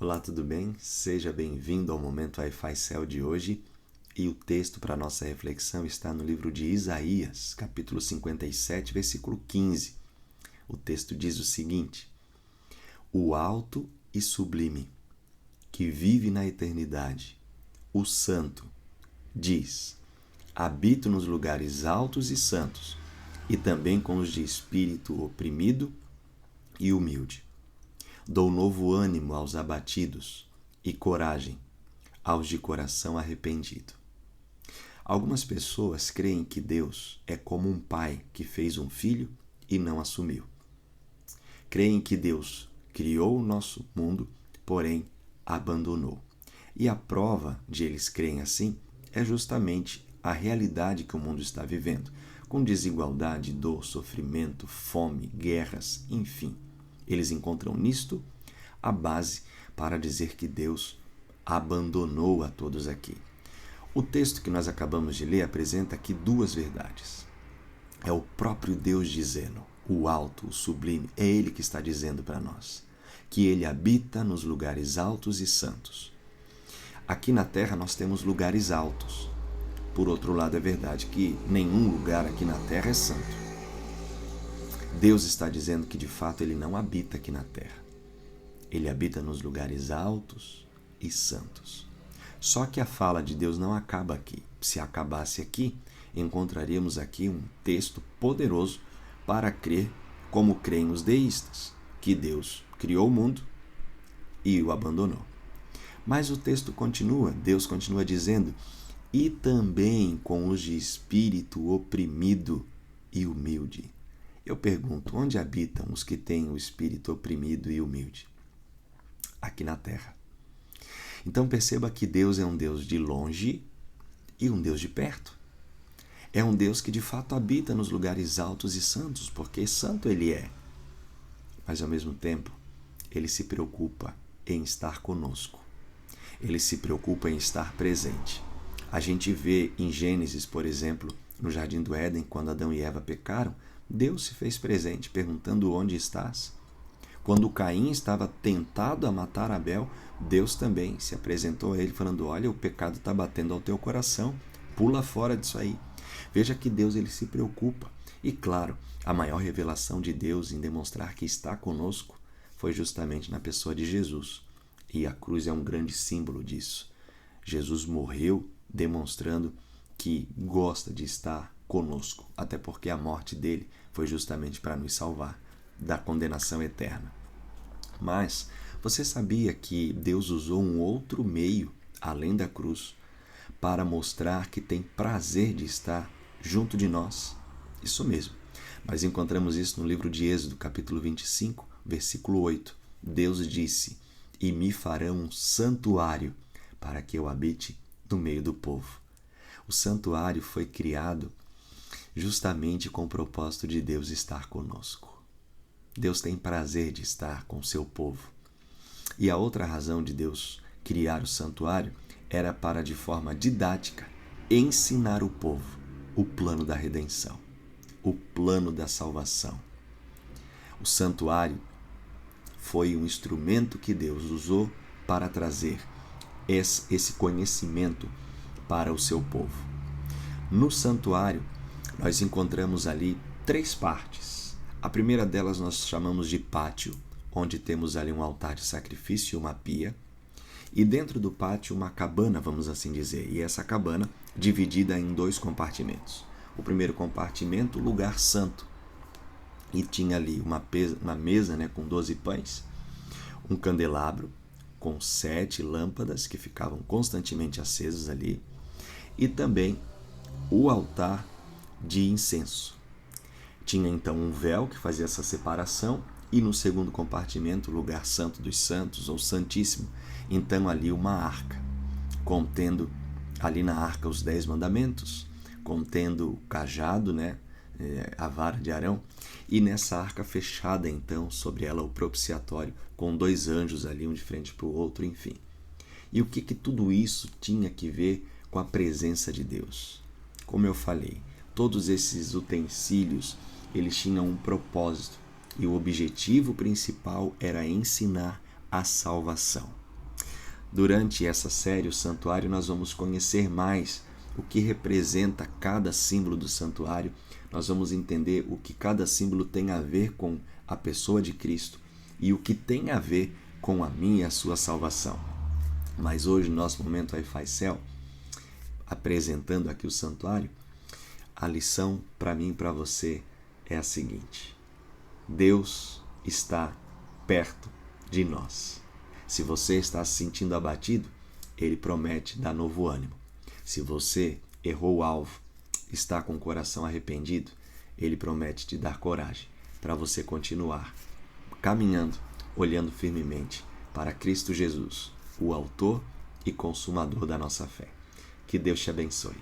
Olá, tudo bem? Seja bem-vindo ao Momento Wi-Fi Cell de hoje. E o texto para a nossa reflexão está no livro de Isaías, capítulo 57, versículo 15. O texto diz o seguinte: O alto e sublime, que vive na eternidade, o Santo, diz: Habito nos lugares altos e santos, e também com os de espírito oprimido e humilde. Dou novo ânimo aos abatidos e coragem aos de coração arrependido. Algumas pessoas creem que Deus é como um pai que fez um filho e não assumiu. Creem que Deus criou o nosso mundo, porém abandonou. E a prova de eles crerem assim é justamente a realidade que o mundo está vivendo, com desigualdade, dor, sofrimento, fome, guerras, enfim. Eles encontram nisto a base para dizer que Deus abandonou a todos aqui. O texto que nós acabamos de ler apresenta aqui duas verdades. É o próprio Deus dizendo, o alto, o sublime, é Ele que está dizendo para nós, que Ele habita nos lugares altos e santos. Aqui na Terra nós temos lugares altos. Por outro lado, é verdade que nenhum lugar aqui na Terra é santo. Deus está dizendo que de fato Ele não habita aqui na Terra. Ele habita nos lugares altos e santos. Só que a fala de Deus não acaba aqui. Se acabasse aqui, encontraríamos aqui um texto poderoso para crer como creem os deístas, que Deus criou o mundo e o abandonou. Mas o texto continua, Deus continua dizendo, e também com os de espírito oprimido e humilde. Eu pergunto, onde habitam os que têm o espírito oprimido e humilde? Aqui na terra. Então perceba que Deus é um Deus de longe e um Deus de perto. É um Deus que de fato habita nos lugares altos e santos, porque santo Ele é. Mas ao mesmo tempo, Ele se preocupa em estar conosco. Ele se preocupa em estar presente. A gente vê em Gênesis, por exemplo, no Jardim do Éden, quando Adão e Eva pecaram, Deus se fez presente perguntando onde estás. Quando Caim estava tentado a matar Abel, Deus também se apresentou a ele falando, olha, o pecado está batendo ao teu coração, pula fora disso aí. Veja que Deus ele se preocupa. E claro, a maior revelação de Deus em demonstrar que está conosco foi justamente na pessoa de Jesus. E a cruz é um grande símbolo disso. Jesus morreu demonstrando que gosta de estar conosco, até porque a morte dele foi justamente para nos salvar da condenação eterna. Mas você sabia que Deus usou um outro meio, além da cruz, para mostrar que tem prazer de estar junto de nós? Isso mesmo. Nós encontramos isso no livro de Êxodo, capítulo 25, versículo 8. Deus disse, e me farão um santuário para que eu habite no meio do povo. O santuário foi criado justamente com o propósito de Deus estar conosco. Deus tem prazer de estar com o seu povo. E a outra razão de Deus criar o santuário era para, de forma didática, ensinar o povo o plano da redenção, o plano da salvação. O santuário foi um instrumento que Deus usou para trazer esse conhecimento para o seu povo. No santuário, nós encontramos ali 3 partes. A primeira delas nós chamamos de pátio, onde temos ali um altar de sacrifício e uma pia. E dentro do pátio uma cabana, vamos assim dizer. E essa cabana dividida em 2 compartimentos. O primeiro compartimento, lugar santo. E tinha ali uma mesa, com 12 pães, um candelabro com 7 lâmpadas que ficavam constantemente acesas ali. E também o altar de incenso. Tinha então um véu que fazia essa separação e no segundo compartimento, o lugar santo dos santos ou santíssimo, então ali uma arca, contendo ali na arca os 10 mandamentos, contendo o cajado, a vara de Arão, e nessa arca fechada então sobre ela o propiciatório com 2 anjos ali, um de frente para o outro, enfim. E o que tudo isso tinha que ver com a presença de Deus? Como eu falei, todos esses utensílios, eles tinham um propósito, e o objetivo principal era ensinar a salvação. Durante essa série, o santuário, nós vamos conhecer mais o que representa cada símbolo do santuário. Nós vamos entender o que cada símbolo tem a ver com a pessoa de Cristo e o que tem a ver com a minha e a sua salvação. Mas hoje, no nosso momento Wi-Fi Cell, apresentando aqui o santuário, a lição para mim e para você é a seguinte: Deus está perto de nós. Se você está se sentindo abatido, Ele promete dar novo ânimo. Se você errou o alvo, está com o coração arrependido, Ele promete te dar coragem para você continuar caminhando, olhando firmemente para Cristo Jesus, o autor e consumador da nossa fé. Que Deus te abençoe.